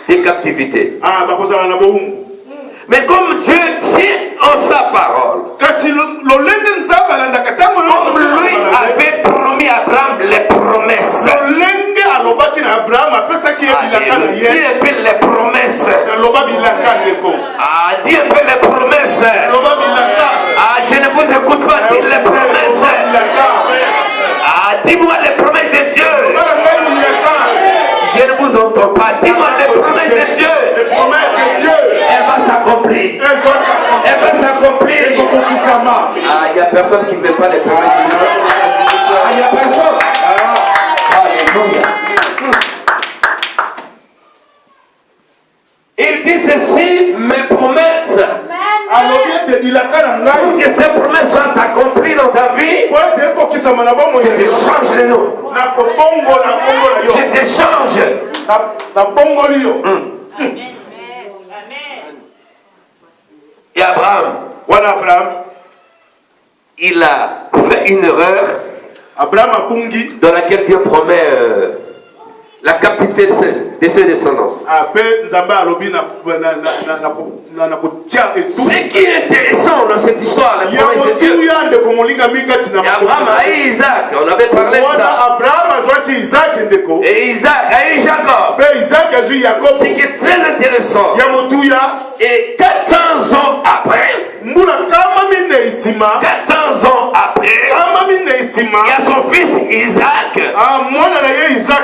Des captivités. Mais comme Dieu tient en sa parole, comme lui avait promis à Abraham les promesses, Dieu appelle les promesses. Dieu appelle les promesses. Je ne vous écoute pas dire les promesses. Dis-moi les promesses de Dieu. Je ne vous entends pas. Dis-moi les promesses de Dieu. Elle va s'accomplir. Elle va s'accomplir. Il n'y a personne qui ne fait pas les promesses de Dieu. Il n'y a personne. Alléluia. Il dit ceci, mes promesses. Pour que ces promesses soient accomplies dans ta vie, je te change le nom. Je te change. Et Abraham, il a fait une erreur dans laquelle Dieu promet la captivité de ses descendants. Ce qui est intéressant dans cette histoire, la promesse de Dieu, Abraham a eu Isaac, on avait parlé de ça. Et Isaac a eu Jacob. Ce qui est très intéressant, et 400 ans après, 400 ans après, il y a son fils Isaac.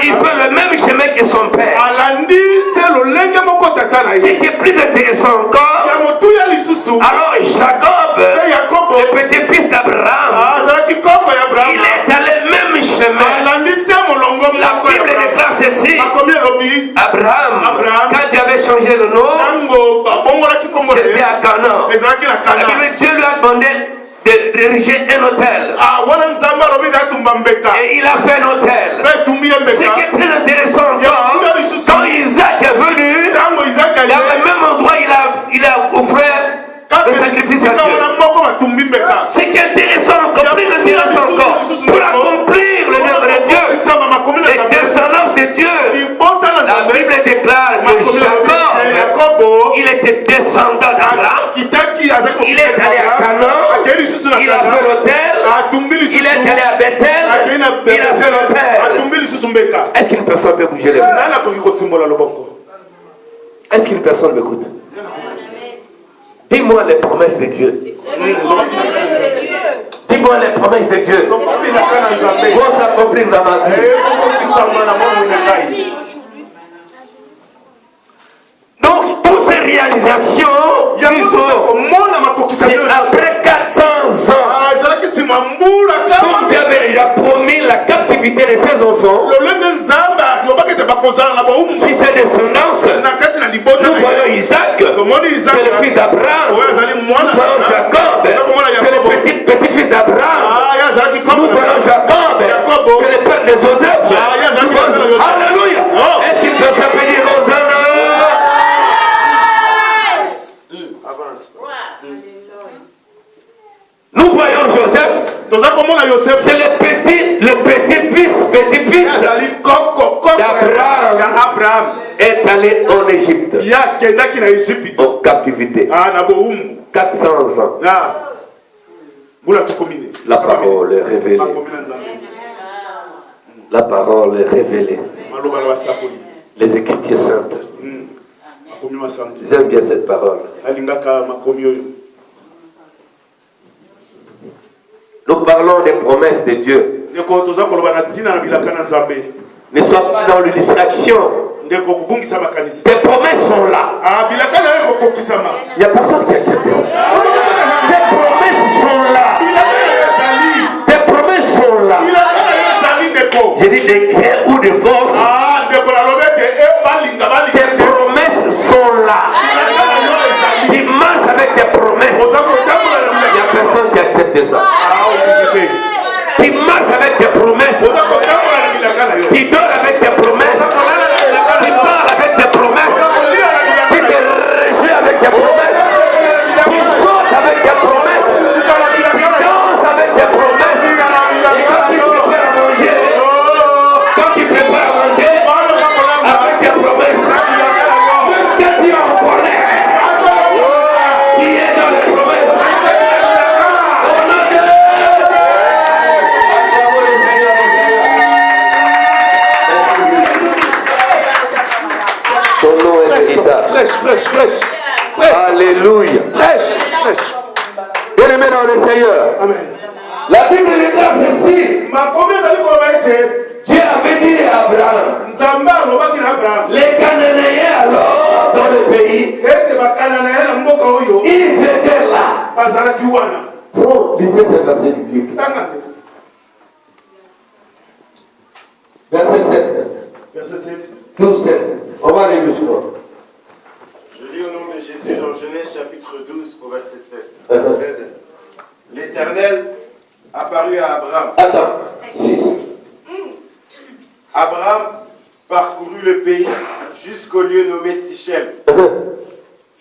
Il fait le même chemin que son père. Ce qui est plus intéressant encore, alors Jacob, le petit-fils d'Abraham, il est allé le même chemin. La Bible déclare ceci. Abraham, quand Dieu avait changé le nom, c'était à Canaan. La Bible, Dieu lui a demandé d'ériger un hôtel. Et il a fait un hôtel. Ce qui est très intéressant encore, quand Isaac est venu, il y a le même endroit il a offert le sacrifice à Dieu. Ce qui est intéressant encore, plus intéressant encore, pour accomplir le nom de Dieu, les descendants de Dieu, la Bible déclare que Jacob, il était descendant d'Abraham, il est allé à Canaan, il a fait l'hôtel, il est allé à Bethel, il a fait l'hôtel. Est-ce qu'une personne peut bouger les mains? Est-ce qu'une personne m'écoute? Dis-moi les promesses de Dieu. Dis-moi les promesses de Dieu. Vont s'accomplir dans ma vie. Donc, toutes ces réalisations, c'est après 400 ans. Comme Dieu avait déjà promis la captivité de ses enfants, si c'est descendance, nous voyons Isaac, c'est le fils d'Abraham. Nous voyons Jacob, c'est le petit-fils d'Abraham. Nous voyons Jacob, c'est le père de Joseph. Alléluia. Est-ce qu'il peut s'appeler Rosanna? Nous voyons Joseph, c'est le petit-fils d'Abraham est allé en Égypte, en captivité, 400 ans. La parole est révélée. La parole est révélée. Les Écritures saintes. J'aime bien cette parole. Nous parlons des promesses de Dieu. Ne sois pas dans une distraction. Tes promesses sont là. Il n'y a personne qui accepte ça. Tes promesses sont là. Tes promesses sont là. J'ai dit des guerres ou des forces. Tes promesses sont là. Tu marches avec tes promesses. Il n'y a personne qui accepte ça. Tu marches avec tes promesses. Tu dors avec tes promesses. Tu parles avec tes promesses. Tu te réjouis avec tes promesses. Tu sautes avec tes promesses. Tu danses avec tes promesses. Et quand tu prépares à manger, Alléluia. Bien-aimé dans le Seigneur. Amen. La Bible déclare ceci. Dieu avait dit à Abraham. Les Cananéens alors dans le pays, ils étaient là. Pour lisez ce verset biblique. Verset 7. Verset 7. 12, 7. On va aller jusqu'au. Je lis au nom de Jésus dans Genèse chapitre 12 au verset 7. L'Éternel apparut à Abraham. Attends. 6. Abraham parcourut le pays jusqu'au lieu nommé Sichem,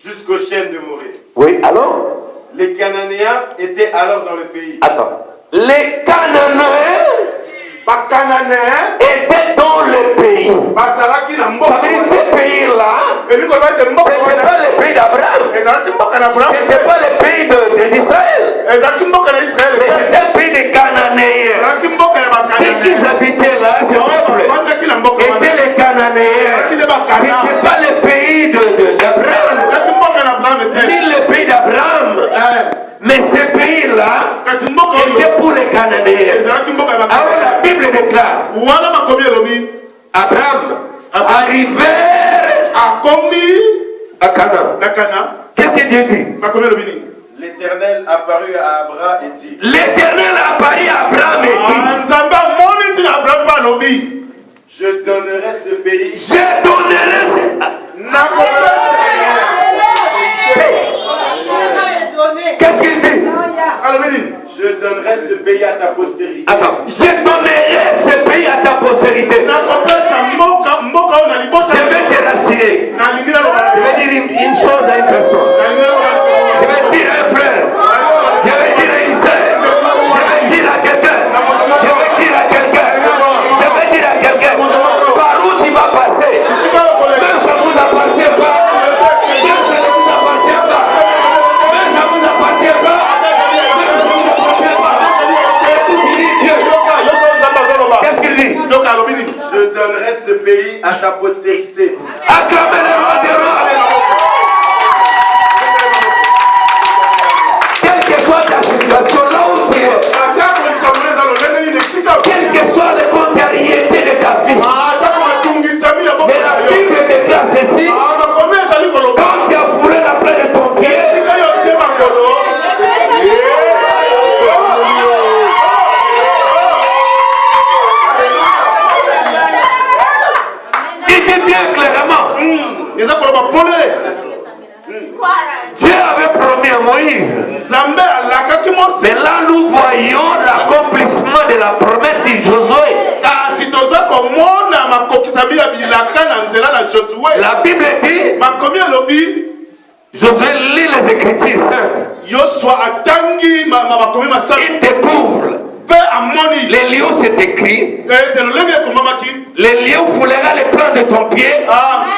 jusqu'au chêne de Morée. Oui, alors? Les Cananéens étaient alors dans le pays. Attends. Les Cananéens étaient dans le pays. Ça veut dire ce pays-là, ce n'était pas le pays d'Abraham. Ce n'était pas le pays d'Israël. C'était un pays des Cananéens. Ceux qui habitaient là, ce peuple, étaient les Cananéens. Ce n'était pas le pays d'Abraham, ni le pays d'Abraham. Mais ce pays-là était pour les Cananéens. Alors la Bible déclare Abraham arrivèrent à Canaan. Qu'est-ce que Dieu dit? L'Éternel apparut à Abraham et dit. L'Éternel apparut à Abraham et dit. Je donnerai ce pays. Je donnerai ce Qu'est-ce qu'il dit? Je donnerai ce pays à ta postérité. Attends. Je donnerai ce pays à ta postérité. Je vais te rassurer. Je vais dire une chose à une personne. Je vais dire à un frère. Je vais dire à une sœur. Je vais dire à quelqu'un. Je vais dire à quelqu'un. Je vais dire à quelqu'un. Par où tu vas passer? Même ça ne vous appartient pas. Même ça ne vous appartient pas. Même ça ne vous appartient pas. Qu'est-ce qu'il dit? Je donnerai ce pays à ta postérité. Acclamez le roi des rois. Quelle que soit ta situation, là où tu es, quelle que soit les contrariétés de ta vie, mais la Bible déclare ceci. Quand tu as foulé la plaie de ton pied, il dit bien clairement. Dieu avait promis à Moïse. Mais là, nous voyons l'accomplissement de la promesse de Josué. La Bible dit, Josué lit les Écritures saintes. Il découvre. Les lions, c'est écrit. Les lions foulera les plans de ton pied.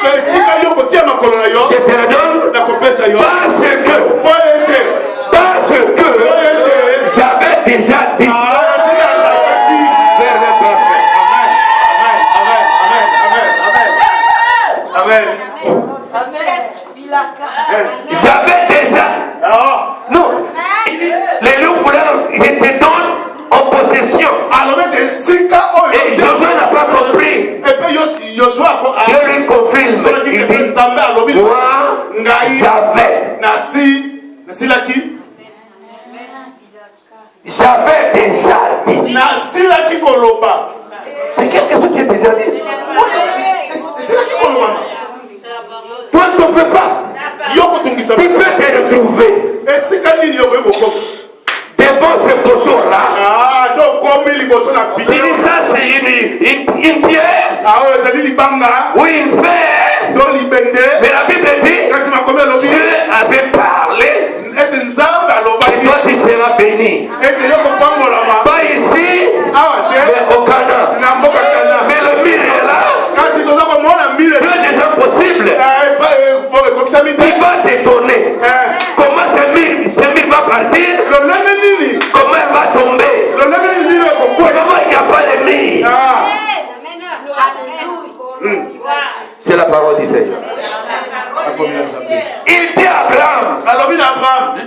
Je te le donne. Parce que j'avais déjà dit. J'avais déjà. Non. Les lions foulera, je te donne en possession. Et Josué n'a pas compris. Dieu lui confirme. Il dit, moi, j'avais déjà dit. C'est quelque chose qui est déjà dit. Toi, tu ne peux pas. Tu peux te retrouver devant ce poteau-là. Il dit ça, c'est une pierre ou une fer. Mais la Bible dit, Dieu avait parlé et toi tu seras béni. Pas ici, mais au Canaan. Mais le mur est là. Dieu est déjà possible. Il va t'étonner. Comment ce mur va partir? Comment elle va tomber? Comment il n'y a pas de mur? C'est la parole du Seigneur. Il dit à Abraham,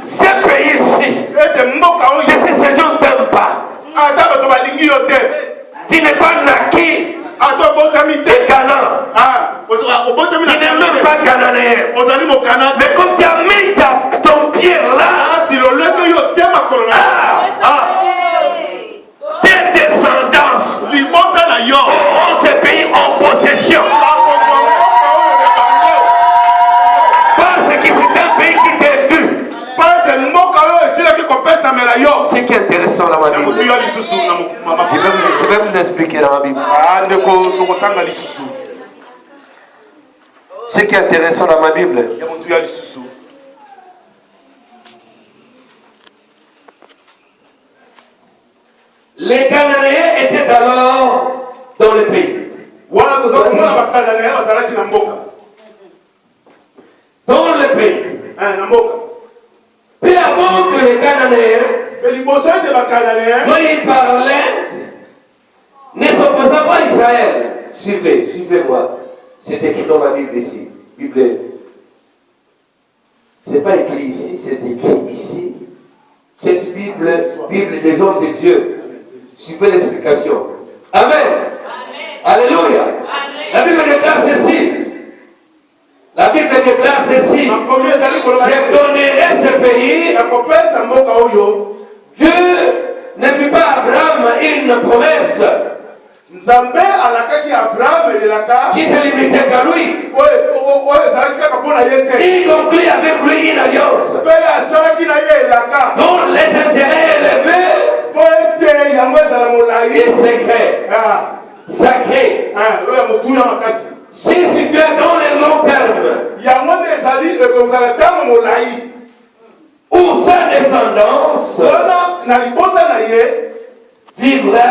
ce pays-ci, que ces gens ne t'aiment pas. Tu n'es pas naquis de Canaan. Tu n'es même pas cananéen. Mais comme tu as mis ton pied là, tes descendances auront ce pays en possession. Parce que c'est un pays qui t'est dû. Ce qui est intéressant dans ma Bible, je vais vous expliquer dans ma Bible. Ce qui est intéressant dans ma Bible, les Cananéens étaient alors dans le pays. Dans le pays. Puis avant que les Cananéens, quand ils parlaient, ne s'opposaient pas à Israël. Suivez-moi. C'est écrit dans ma Bible ici. Bible. C'est pas écrit ici, c'est écrit ici. Cette Bible des hommes de Dieu. Suivez l'explication. Amen. Alléluia. La Bible déclare ceci. La Bible déclare ceci. Je donnerai ce pays. Dieu ne fit pas à Abraham une promesse qui se limitait qu'à lui. Il conclut avec lui une alliance dont les intérêts élevés et secrets. Sacré. Si tu es dans les longs termes, où sa descendance vivra